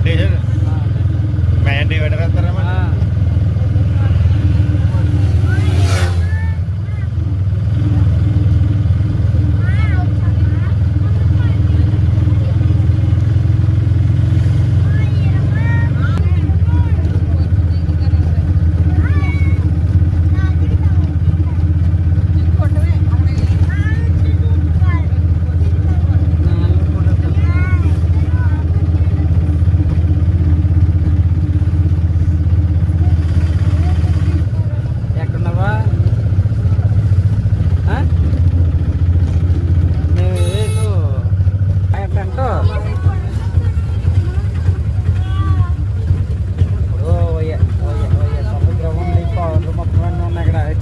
కొట్టేసారు man divider వేస్తారా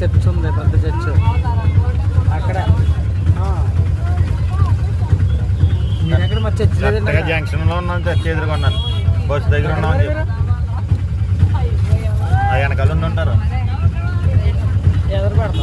church ఉంది, పెద్ద చర్చ్ అక్కడ. మీరు ఎక్కడ మరి చర్చ్ లేదండి? జంక్షన్ లో ఉన్నాను, చర్చ్ ఎదురుకున్నాను, బస్సు దగ్గర ఉన్నామని చెప్పి వెనకాల ఉంటారు. ఎదురు పెడతాం.